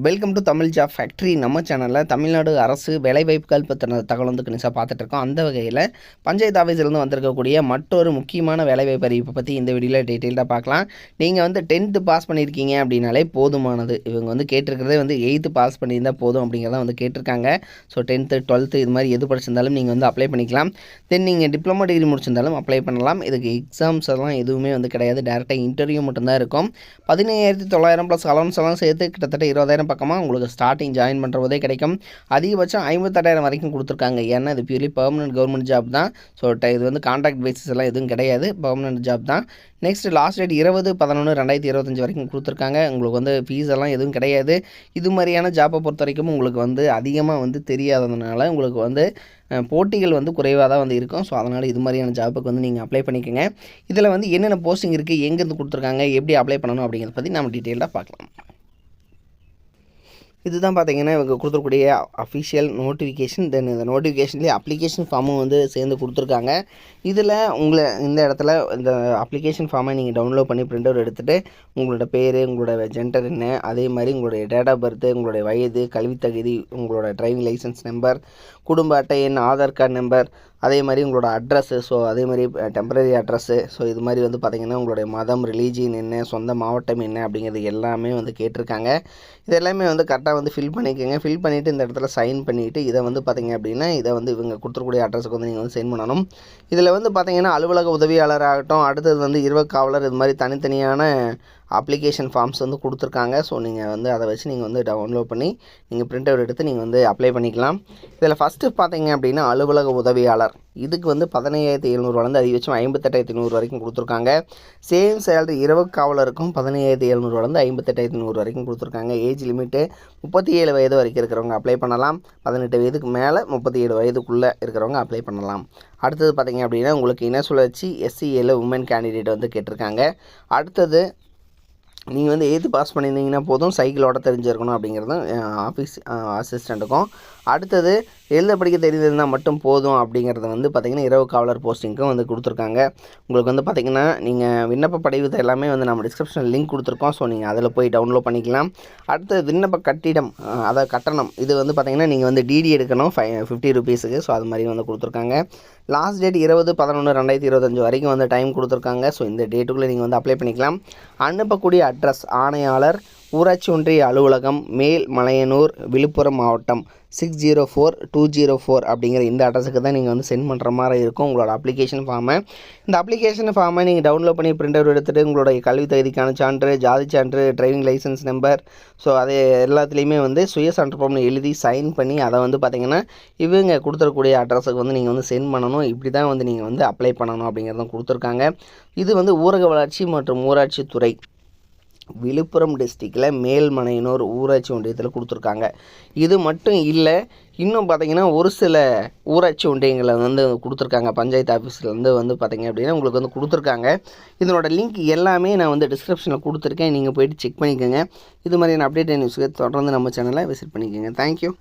Welcome to Tamil job factory. நம்ம சேனலில் தமிழ்நாடு அரசு வேலைவாய்ப்புகள் பற்றின தகவல் வந்து கணிசாக பார்த்துட்ருக்கோம். அந்த வகையில் பஞ்சாயத்து ஆஃபீஸிலேருந்து வந்திருக்கக்கூடிய மற்றொரு முக்கியமான வேலைவாய்ப்பு அறிவிப்பை பற்றி இந்த வீடியோவில் டீட்டெயில்டாக பார்க்கலாம். நீங்கள் வந்து 10th பாஸ் பண்ணியிருக்கீங்க அப்படின்னாலே போதுமானது. இவங்க வந்து கேட்டிருக்கிறதே வந்து 8th பாஸ் பண்ணியிருந்தால் போதும் அப்படிங்கிறத வந்து கேட்டிருக்காங்க. ஸோ 10th 12th இது மாதிரி எது படிச்சிருந்தாலும் நீங்கள் வந்து அப்ளை பண்ணிக்கலாம். தென் நீங்கள் டிப்ளமோ டிகிரி முடிச்சிருந்தாலும் அப்ளை பண்ணலாம். இதுக்கு எக்ஸாம்ஸ் எல்லாம் எதுவுமே வந்து கிடையாது. டேரெக்டாக இன்டர்வியூ மட்டும்தான் இருக்கும். 15,900 ப்ளஸ் அலவன்ஸ் எல்லாம் சேர்த்து கிட்டத்தட்ட 20,000 பக்கமாக உங்களுக்கு ஸ்டார்டிங் ஜாயின் பண்ணுற போதே கிடைக்கும். அதிகபட்சம் 58,000 வரைக்கும் கொடுத்துருக்காங்க. ஏன்னா இது பியூர்லி பெர்மனன்ட் கவர்மெண்ட் ஜாப் தான். ஸோ இது வந்து கான்ட்ராக்ட் பேசிஸ் எல்லாம் எதுவும் கிடையாது, பெர்மனன்ட் ஜாப் தான். நெக்ஸ்ட் லாஸ்ட் டேட் 20/11/2025 வரைக்கும் கொடுத்துருக்காங்க. உங்களுக்கு வந்து ஃபீஸ் எல்லாம் எதுவும் கிடையாது. இது மாதிரியான ஜாப்பை பொறுத்த வரைக்கும் உங்களுக்கு வந்து அதிகமாக வந்து தெரியாததுனால உங்களுக்கு வந்து போட்டிகள் வந்து குறைவாக தான் வந்து இருக்கும். ஸோ அதனால் இது மாதிரியான ஜாப்புக்கு வந்து நீங்கள் அப்ளை பண்ணிக்கோங்க. இதில் வந்து என்னென்ன போஸ்டிங் இருக்குது, எங்கேருந்து கொடுத்துருக்காங்க, எப்படி அப்ளை பண்ணணும் அப்படிங்கிறத பற்றி நம்ம டீட்டெயிலாக பார்க்கலாம். இதுதான் பார்த்தீங்கன்னா இவங்க கொடுத்துருக்கூடிய அஃபிஷியல் நோட்டிஃபிகேஷன். தென் இந்த நோட்டிஃபிகேஷன்லேயே அப்ளிகேஷன் ஃபார்மும் வந்து சேர்ந்து கொடுத்துருக்காங்க. இதில் இந்த இடத்துல இந்த அப்ளிகேஷன் ஃபார்மை நீங்கள் டவுன்லோட் பண்ணி பிரிண்ட் அவுட் எடுத்துகிட்டு உங்களோட பேர், உங்களோட ஜெண்டர் என்ன, அதே மாதிரி உங்களுடைய டேட் ஆஃப் பர்த்து, உங்களுடைய வயது, கல்வித்தகுதி, உங்களோட டிரைவிங் லைசன்ஸ் நம்பர், குடும்ப அட்டை எண், ஆதார் கார்டு நம்பர், அதே மாதிரி உங்களோட அட்ரஸ்ஸு, ஸோ அதே மாதிரி டெம்பரரி அட்ரஸ்ஸு, ஸோ இது மாதிரி வந்து பார்த்திங்கன்னா உங்களுடைய மதம், ரிலீஜியன் என்ன, சொந்த மாவட்டம் என்ன அப்படிங்கிறது எல்லாமே வந்து கேட்டிருக்காங்க. இது எல்லாமே வந்து கரெக்டாக வந்து ஃபில் பண்ணிக்கோங்க. ஃபில் பண்ணிவிட்டு இந்த இடத்துல சைன் பண்ணிவிட்டு இதை வந்து பார்த்திங்க அப்படின்னா இதை வந்து இவங்க கொடுத்துருக்கூடிய அட்ரஸுக்கு வந்து நீங்கள் வந்து சென்ட் பண்ணணும். இதில் வந்து பார்த்திங்கன்னா அலுவலக உதவியாளர் ஆகட்டும், அடுத்தது வந்து காவலர், இது மாதிரி தனித்தனியான அப்ளிகேஷன் ஃபார்ம்ஸ் வந்து கொடுத்துருக்காங்க. ஸோ நீங்கள் வந்து அதை வச்சு நீங்கள் வந்து டவுன்லோட் பண்ணி நீங்கள் பிரிண்ட் அவுட் எடுத்து நீங்கள் வந்து அப்ளை பண்ணிக்கலாம். இதில் ஃபஸ்ட்டு பார்த்தீங்க அப்படின்னா அலுவலக உதவியாளர், இதுக்கு வந்து 15,700 அதிகபட்சம் 58,100 வரைக்கும் கொடுத்துருக்காங்க. சேம் சேலரி காவலருக்கும் 15,700 58,100 வரைக்கும் கொடுத்துருக்காங்க. ஏஜ் லிமிட்டு 37 வயது வரைக்கும் இருக்கிறவங்க அப்ளை பண்ணலாம். 18 வயதுக்கு மேலே 37 வயதுக்குள்ளே இருக்கிறவங்க அப்ளை பண்ணலாம். அடுத்தது பார்த்திங்க அப்படின்னா உங்களுக்கு இன சுழற்சி SCAல உமன் கேண்டிடேட் வந்து கேட்டிருக்காங்க. அடுத்தது நீங்கள் வந்து 8th பாஸ் பண்ணியிருந்தீங்கன்னா போதும், சைக்கிளோட தெரிஞ்சிருக்கணும் அப்படிங்கிறதும் ஆஃபீஸ் அசிஸ்டண்ட்டுக்கும். அடுத்தது எழுத படிக்க தெரிந்திருந்தால் மட்டும் போதும் அப்படிங்கிறத வந்து பார்த்திங்கன்னா காவலர் போஸ்டிங்க்கும் வந்து கொடுத்துருக்காங்க. உங்களுக்கு வந்து பார்த்திங்கன்னா நீங்கள் விண்ணப்ப படிவத்தை எல்லாமே வந்து நம்ம டிஸ்கிரிப்ஷனில் லிங்க் கொடுத்துருக்கோம். ஸோ நீங்கள் அதில் போய் டவுன்லோட் பண்ணிக்கலாம். அடுத்தது விண்ணப்ப கட்டிடம், அதாவது கட்டணம், இது வந்து பார்த்திங்கன்னா நீங்கள் வந்து டிடி எடுக்கணும் 50 ரூபீஸுக்கு. ஸோ அது மாதிரி வந்து கொடுத்துருக்காங்க. லாஸ்ட் டேட் 20/11/2025 வரைக்கும் வந்து டைம் கொடுத்துருக்காங்க. ஸோ இந்த டேட்டுக்குள்ளே நீங்கள் வந்து அப்ளை பண்ணிக்கலாம். அனுப்பக்கூடிய அட்ரஸ் ஆணையாளர், ஊராட்சி ஒன்றிய அலுவலகம், மேல் மலையனூர், விழுப்புரம் மாவட்டம் 604204 அப்படிங்கிற இந்த அட்ரஸுக்கு தான் நீங்கள் வந்து சென்ட் பண்ணுற மாதிரி இருக்கும் உங்களோட அப்ளிகேஷன் ஃபார்மை. இந்த அப்ளிகேஷன் ஃபார்மை நீங்கள் டவுன்லோட் பண்ணி பிரிண்ட் அவுட் எடுத்துகிட்டு உங்களுடைய கல்வி தகுதிக்கான சான்று, ஜாதி சான்று, டிரைவிங் லைசன்ஸ் நம்பர், ஸோ அது எல்லாத்துலேயுமே வந்து சுய சான்று எழுதி சைன் பண்ணி அதை வந்து பார்த்திங்கன்னா இவங்க கொடுத்துருக்கூடிய அட்ரஸுக்கு வந்து நீங்கள் வந்து சென்ட் பண்ணணும். இப்படி தான் வந்து நீங்கள் வந்து அப்ளை பண்ணணும் அப்படிங்கிறதும் கொடுத்துருக்காங்க. இது வந்து ஊரக வளர்ச்சி மற்றும் ஊராட்சி துறை, விழுப்புரம் டிஸ்ட்ரிக்டில் மேல்மலையனூர் ஊராட்சி ஒன்றியத்தில் கொடுத்துருக்காங்க. இது மட்டும் இல்லை, இன்னும் பார்த்திங்கன்னா ஒரு சில ஊராட்சி ஒன்றியங்களை வந்து கொடுத்துருக்காங்க. பஞ்சாயத்து ஆஃபீஸ்லேருந்து வந்து பார்த்திங்க அப்படின்னா உங்களுக்கு வந்து கொடுத்துருக்காங்க. இதனோட லிங்க் எல்லாமே நான் வந்து டிஸ்கிரிப்ஷனில் கொடுத்துருக்கேன். நீங்கள் போய்ட்டு செக் பண்ணிக்கோங்க. இது மாதிரியான அப்டேட் நியூஸுக்கு தொடர்ந்து நம்ம சேனலை விசிட் பண்ணிக்கோங்க. தேங்க்யூ.